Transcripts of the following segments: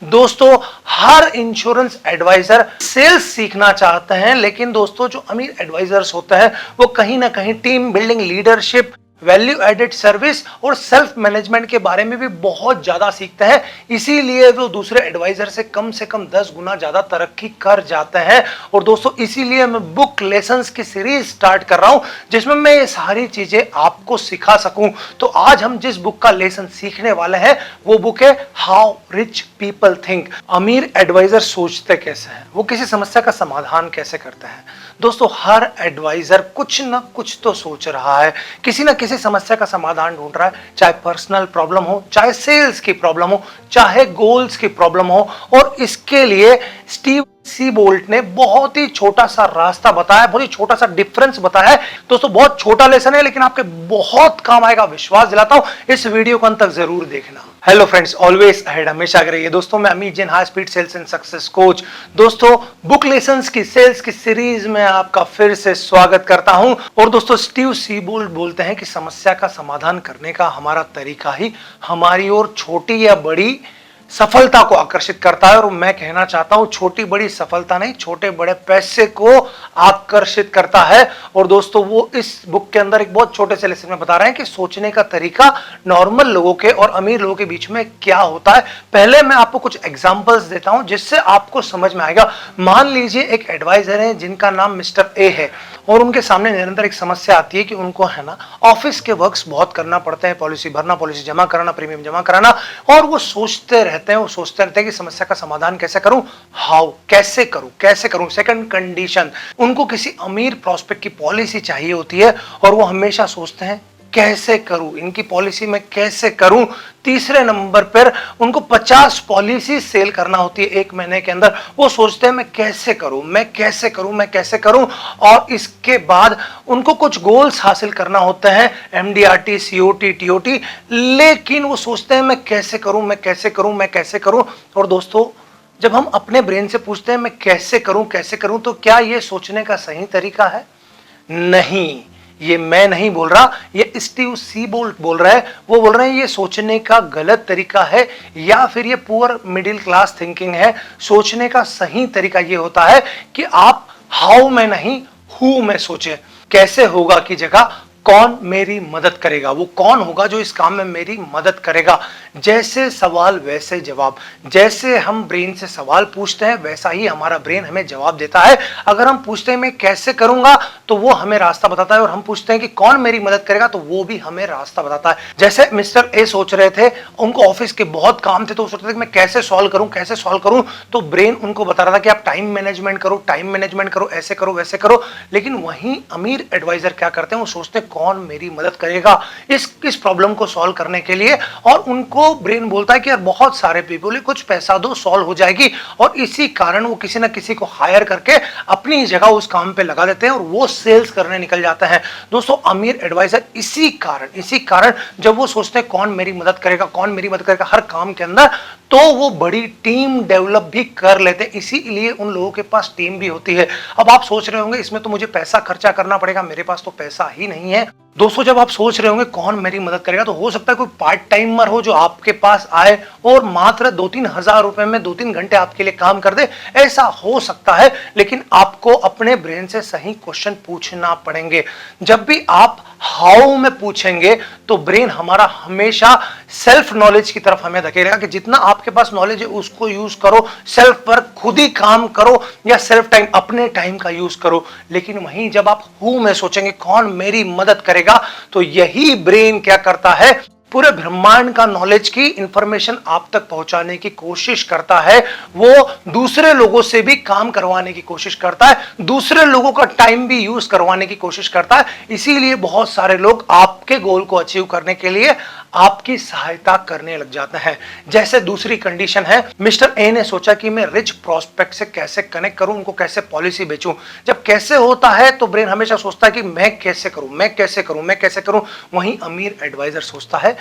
दोस्तों, हर insurance adviser sales सीखना चाहते हैं, लेकिन दोस्तों जो अमीर एडवाइजर्स होते हैं वो कहीं ना कहीं team building, leadership, value added service और सेल्फ मैनेजमेंट के बारे में भी बहुत ज्यादा सीखते हैं। इसीलिए वो दूसरे एडवाइजर से कम 10 गुना ज्यादा तरक्की कर जाते हैं। और दोस्तों, इसीलिए मैं बुक लेसन्स की सीरीज स्टार्ट कर रहा हूं जिसमें मैं ये सारी चीजें आपको सिखा सकूं। तो आज हम जिस बुक का लेसन सीखने वाले हैं वो बुक है हाउ रिच पीपल थिंक। अमीर एडवाइजर सोचते कैसे हैं, वो किसी समस्या का समाधान कैसे करते हैं। दोस्तों, हर एडवाइजर कुछ ना कुछ तो सोच रहा है, किसी ना किसी समस्या का समाधान ढूंढ रहा है, चाहे पर्सनल प्रॉब्लम हो, चाहे सेल्स की प्रॉब्लम हो, चाहे गोल्स की प्रॉब्लम हो। और इसके लिए स्टीव सीबोल्ट ने बहुत ही छोटा सा रास्ता बताया, बहुत ही छोटा सा डिफरेंस बताया है। दोस्तों, बहुत छोटा लेसन है लेकिन आपके बहुत काम आएगा, विश्वास दिलाता हूं। इस वीडियो को अंत तक जरूर देखना। हेलो फ्रेंड्स, ऑलवेज अहेड, हमेशा आगे रहिए। दोस्तों, मैं Amit Jain, high speed sales and success coach. दोस्तों, बुक लेसन्स की सेल्स की सीरीज में आपका फिर से स्वागत करता हूं। और दोस्तों, स्टीव सीबोल्ट बोलते हैं कि समस्या का समाधान करने का हमारा तरीका ही हमारी ओर छोटी या बड़ी सफलता को आकर्षित करता है। और मैं कहना चाहता हूं, छोटी बड़ी सफलता नहीं, छोटे बड़े पैसे को आकर्षित करता है। और दोस्तों, वो इस बुक के अंदर एक बहुत छोटे से लेसन में बता रहे हैं कि सोचने का तरीका नॉर्मल लोगों के और अमीर लोगों के बीच में क्या होता है। पहले मैं आपको कुछ एग्जांपल्स देता हूं जिससे आपको समझ में आएगा। मान लीजिए एक एडवाइजर है जिनका नाम मिस्टर ए है और उनके सामने निरंतर एक समस्या आती है कि उनको है ना ऑफिस के वर्क्स बहुत करना पड़ते हैं, पॉलिसी भरना, पॉलिसी जमा कराना, प्रीमियम जमा कराना। और वो सोचते रहते हैं कि समस्या का समाधान कैसे करूं, हाउ, कैसे करूं। सेकंड कंडीशन, उनको किसी अमीर प्रोस्पेक्ट की पॉलिसी चाहिए होती है और वो हमेशा सोचते हैं कैसे करूं, इनकी पॉलिसी में कैसे करूं। तीसरे नंबर पर उनको 50 पॉलिसी सेल करना होती है एक महीने के अंदर। वो सोचते हैं मैं कैसे करूं। और इसके बाद उनको कुछ गोल्स हासिल करना होते हैं, एमडीआरटी, सीओटी, टीओटी। लेकिन वो सोचते हैं मैं कैसे करूं। और दोस्तों, जब हम अपने ब्रेन से पूछते हैं मैं कैसे करूं, तो क्या ये सोचने का सही तरीका है? नहीं, ये मैं नहीं बोल रहा, ये स्टीव सीबोल्ट बोल रहा है। वो बोल रहे हैं ये सोचने का गलत तरीका है या फिर ये पुअर मिडिल क्लास थिंकिंग है। सोचने का सही तरीका ये होता है कि आप हाउ में नहीं, हु में सोचें। कैसे होगा की जगह कौन मेरी मदद करेगा, वो कौन होगा जो इस काम में मेरी मदद करेगा। जैसे सवाल वैसे जवाब। जैसे हम ब्रेन से सवाल पूछते हैं वैसा ही हमारा ब्रेन हमें जवाब देता है। अगर हम पूछते हैं मैं कैसे करूंगा तो वो हमें रास्ता बताता है, और हम पूछते हैं कि कौन मेरी मदद करेगा तो वो भी हमें रास्ता बताता है। जैसे मिस्टर ए सोच रहे थे, उनको ऑफिस के बहुत काम थे तो वो सोच रहे थे कि मैं कैसे सॉल्व करूं। तो ब्रेन उनको बता रहा था कि आप टाइम मैनेजमेंट करो, ऐसे करो वैसे करो। लेकिन वहीं अमीर एडवाइजर क्या करते हैं, वो सोचते हैं कौन मेरी मदद करेगा इस प्रॉब्लम को सॉल्व करने के लिए। और उनको ब्रेन बोलता है कि यार बहुत सारे पीपल है, कुछ पैसा दो, सॉल्व हो जाएगी। और इसी कारण वो किसी ना किसी को हायर करके अपनी जगह उस काम पे लगा देते हैं और वो सेल्स करने निकल जाते हैं। दोस्तों, अमीर एडवाइजर इसी कारण जब वो सोचते हैं कौन मेरी मदद करेगा हर काम के अंदर, तो वो बड़ी टीम डेवलप भी कर लेते हैं। इसीलिए उन लोगों के पास टीम भी होती है। अब आप सोच रहे होंगे इसमें तो मुझे पैसा खर्चा करना पड़ेगा, मेरे पास तो पैसा ही नहीं है। दोस्तों, जब आप सोच रहे होंगे कौन मेरी मदद करेगा, तो हो सकता है कोई पार्ट टाइमर हो जो आपके पास आए और मात्र 2-3 हजार रुपए में 2-3 घंटे आपके लिए काम कर दे। ऐसा हो सकता है, लेकिन आपको अपने ब्रेन से सही क्वेश्चन पूछना पड़ेंगे। जब भी आप हाउ में पूछेंगे तो ब्रेन हमारा हमेशा सेल्फ नॉलेज की तरफ हमें धकेलेगा कि जितना आपके पास नॉलेज है उसको यूज करो, सेल्फ पर खुद ही काम करो या सेल्फ टाइम, अपने टाइम का यूज करो। लेकिन वहीं जब आप हु में सोचेंगे कौन मेरी मदद करेगा, तो यही ब्रेन क्या करता है, पूरे ब्रह्मांड का नॉलेज की इंफॉर्मेशन आप तक पहुंचाने की कोशिश करता है। वो दूसरे लोगों से भी काम करवाने की कोशिश करता है, दूसरे लोगों का टाइम भी यूज करवाने की कोशिश करता है। इसीलिए बहुत सारे लोग आपके गोल को अचीव करने के लिए आपकी सहायता करने लग जाते हैं। जैसे दूसरी कंडीशन है, मिस्टर ए ने सोचा कि मैं रिच प्रोस्पेक्ट से कैसे कनेक्ट करूं, उनको कैसे पॉलिसी बेचूं। जब कैसे होता है तो ब्रेन हमेशा सोचता है कि मैं कैसे करूं। वहीं अमीर एडवाइजर सोचता है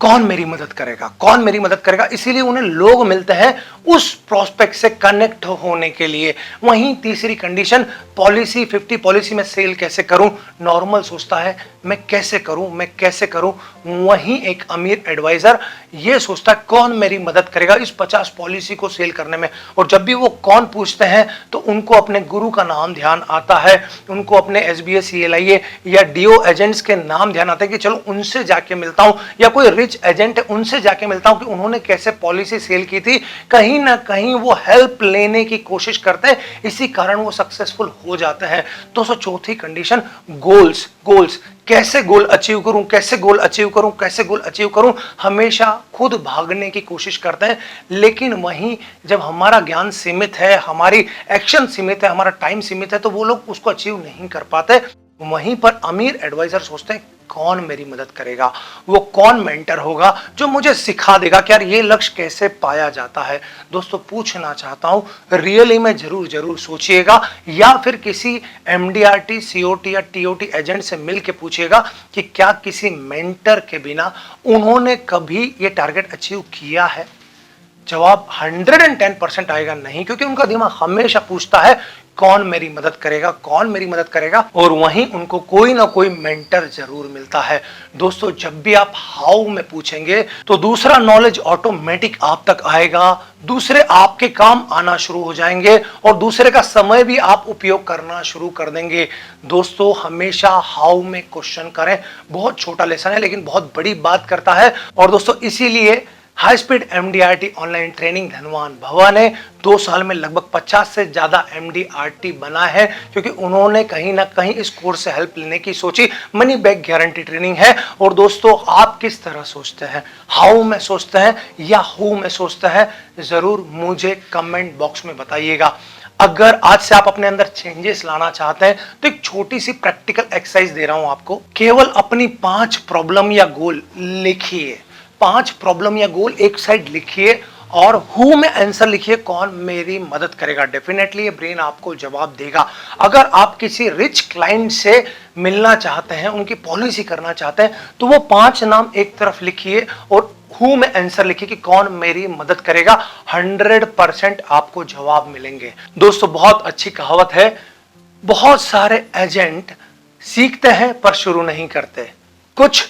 कौन मेरी मदद करेगा। इसीलिए उन्हें लोग मिलते हैं उस प्रोस्पेक्ट से कनेक्ट होने के लिए। वहीं तीसरी कंडीशन, पॉलिसी 50 पॉलिसी में सेल कैसे करूं। नॉर्मल सोचता है मैं कैसे करूं। वहीं एक अमीर एडवाइजर ये सोचता है कौन मेरी मदद करेगा इस 50 पॉलिसी को सेल करने में। और जब भी वो कौन पूछते हैं तो उनको अपने गुरु का नाम ध्यान आता है, उनको अपने SBA CLIA या DO एजेंट्स के नाम ध्यान आता है कि चलो उनसे जाके मिलता हूं, या कोई रिच एजेंट है उनसे जाके मिलता हूं कि उन्होंने कैसे पॉलिसी सेल की थी। कहीं ना कहीं वो हेल्प लेने की कोशिश करते हैं, इसी कारण वो सक्सेसफुल हो जाते हैं। दोस्तों चौथी कंडीशन, गोल्स। गोल्स कैसे गोल अचीव करूं, कैसे गोल अचीव करूं, कैसे गोल अचीव करूं, हमेशा खुद भागने की कोशिश करते हैं। लेकिन वहीं जब हमारा ज्ञान सीमित है, हमारी एक्शन सीमित है, हमारा टाइम सीमित है, तो वो लोग उसको अचीव नहीं कर पाते। वहीं पर अमीर एडवाइजर सोचते हैं कौन मेरी मदद करेगा, वो कौन मेंटर होगा जो मुझे सिखा देगा कि यार ये लक्ष्य कैसे पाया जाता है। दोस्तों पूछना चाहता हूं रियली में जरूर सोचिएगा, या फिर किसी MDRT COT या TOT एजेंट से मिल के पूछिएगा कि क्या किसी मेंटर के बिना उन्होंने कभी ये टारगेट अचीव किया है। जवाब 110% आएगा नहीं, क्योंकि उनका दिमाग हमेशा पूछता है कौन मेरी मदद करेगा, कौन मेरी मदद करेगा, और वहीं उनको कोई ना कोई मेंटर जरूर मिलता है। दोस्तों जब भी आप हाउ में पूछेंगे तो दूसरा नॉलेज ऑटोमेटिक आप तक आएगा, दूसरे आपके काम आना शुरू हो जाएंगे और दूसरे का समय भी आप उपयोग करना शुरू कर देंगे। दोस्तों हमेशा हाउ में क्वेश्चन करें। बहुत छोटा लेसन है लेकिन बहुत बड़ी बात करता है। और दोस्तों इसीलिए high speed MDRT online training धनवान भवा ने 2 साल में लगभग 50 से ज्यादा MDRT बना है, क्योंकि उन्होंने कहीं ना कहीं इस कोर्स से हेल्प लेने की सोची। मनी बैक गारंटी ट्रेनिंग है। और दोस्तों आप किस तरह सोचते हैं, हाउ में सोचते हैं या हु में सोचते हैं, जरूर मुझे कमेंट बॉक्स में बताइएगा। अगर आज से आप अपने अंदर चेंजेस लाना चाहते हैं तो एक छोटी सी प्रैक्टिकल एक्सरसाइज दे रहा हूं आपको। केवल अपनी 5 प्रॉब्लम या गोल लिखिए, 5 प्रॉब्लम या गोल एक साइड लिखिए और हु में आंसर लिखिए कौन मेरी मदद करेगा। डेफिनेटली ये ब्रेन आपको जवाब देगा। अगर आप किसी रिच क्लाइंट से मिलना चाहते हैं, उनकी पॉलिसी करना चाहते हैं, तो वो 5 नाम एक तरफ लिखिए और हु में आंसर लिखिए कि कौन मेरी मदद करेगा। 100% आपको जवाब मिलेंगे। दोस्तों बहुत अच्छी कहावत है, बहुत सारे एजेंट सीखते हैं पर शुरू नहीं करते। कुछ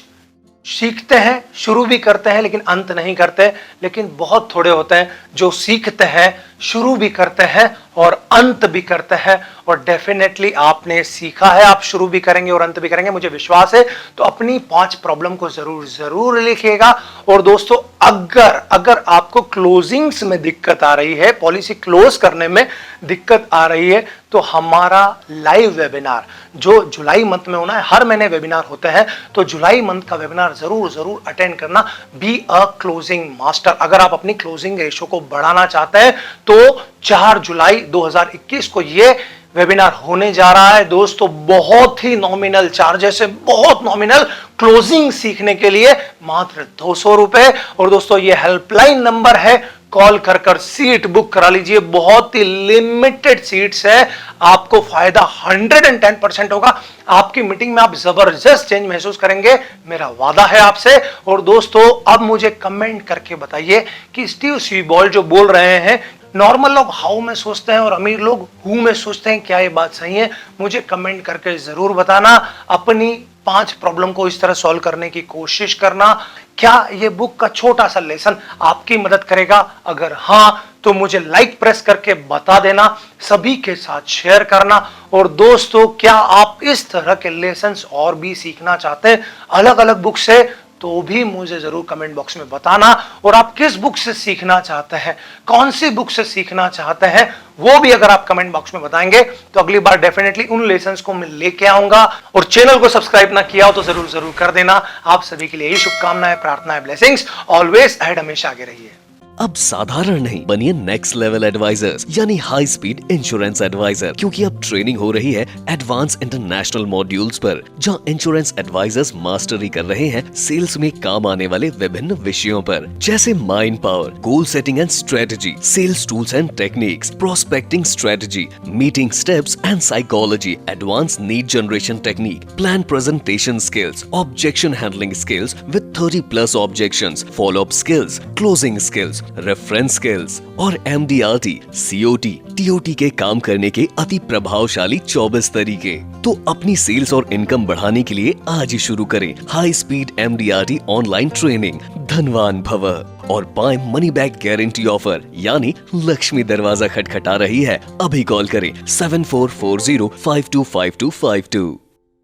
सीखते हैं, शुरू भी करते हैं लेकिन अंत नहीं करते। लेकिन बहुत थोड़े होते हैं जो सीखते हैं, शुरू भी करते हैं और अंत भी करते हैं। और डेफिनेटली आपने सीखा है, आप शुरू भी करेंगे और अंत भी करेंगे, मुझे विश्वास है। तो अपनी 5 प्रॉब्लम को जरूर लिखिएगा। और दोस्तों अगर आपको क्लोजिंग्स में दिक्कत आ रही है, पॉलिसी क्लोज करने में दिक्कत आ रही है, तो हमारा लाइव वेबिनार जो जुलाई मंथ में होना है, हर महीने वेबिनार होते हैं, तो जुलाई मंथ का वेबिनार जरूर अटेंड करना। Be a closing master. अगर आप अपनी क्लोजिंग रेशो को बढ़ाना चाहते हैं तो 4 जुलाई 2021 को ये वेबिनार होने जा रहा है। दोस्तों बहुत ही नॉमिनल चार्जेस है, बहुत नॉमिनल। क्लोजिंग सीखने के लिए मात्र 200 रुपए। और दोस्तों ये हेल्पलाइन नंबर है, कॉल कर सीट बुक करा लीजिए। बहुत ही लिमिटेड सीट्स है, आपको फायदा 110% होगा। आपकी मीटिंग में आप जबरदस्त चेंज महसूस करेंगे, मेरा वादा है आपसे। और दोस्तों अब मुझे कमेंट करके बताइए कि स्टीव सीबॉल जो बोल रहे हैं, नॉर्मल लोग हाउ में सोचते हैं और अमीर लोग हु में सोचते हैं, क्या ये बात सही है? मुझे कमेंट करके जरूर बताना। अपनी 5 प्रॉब्लम को इस तरह सॉल्व करने की कोशिश करना। क्या ये बुक का छोटा सा लेसन आपकी मदद करेगा? अगर हां तो मुझे लाइक प्रेस करके बता देना, सभी के साथ शेयर करना। और दोस्तों क्या आप इस तरह के लेसन्स और भी सीखना चाहते हैं अलग अलग बुक से, तो भी मुझे जरूर कमेंट बॉक्स में बताना। और आप किस बुक से सीखना चाहते हैं, कौन सी बुक से सीखना चाहते हैं, वो भी अगर आप कमेंट बॉक्स में बताएंगे तो अगली बार डेफिनेटली उन लेसन्स को मैं लेके आऊंगा। और चैनल को सब्सक्राइब ना किया हो तो जरूर कर देना। आप सभी के लिए यही शुभकामनाएं, प्रार्थनाएं, ब्लेसिंग्स। ऑलवेज अहेड, हमेशा आगे रहिए। अब साधारण नहीं, बनिए नेक्स्ट लेवल एडवाइजर्स यानी हाई स्पीड इंश्योरेंस एडवाइजर, क्योंकि अब ट्रेनिंग हो रही है एडवांस इंटरनेशनल मॉड्यूल्स पर, जहां इंश्योरेंस एडवाइजर्स मास्टरी कर रहे हैं सेल्स में काम आने वाले विभिन्न विषयों पर, जैसे mind power, goal setting and strategy, sales tools and techniques, prospecting strategy, meeting steps and psychology, advance need generation technique, plan presentation skills, objection handling skills with 30+ objections, follow up skills, closing skills, reference skills और MDRT, COT, TOT के काम करने के अति प्रभावशाली 24 तरीके। तो अपनी सेल्स और इनकम बढ़ाने के लिए आज ही शुरू करें high speed MDRT online training धनवान भव और पाए मनी बैक गारंटी ऑफर यानी लक्ष्मी दरवाजा खटखटा रही है। अभी कॉल करें 7440525252।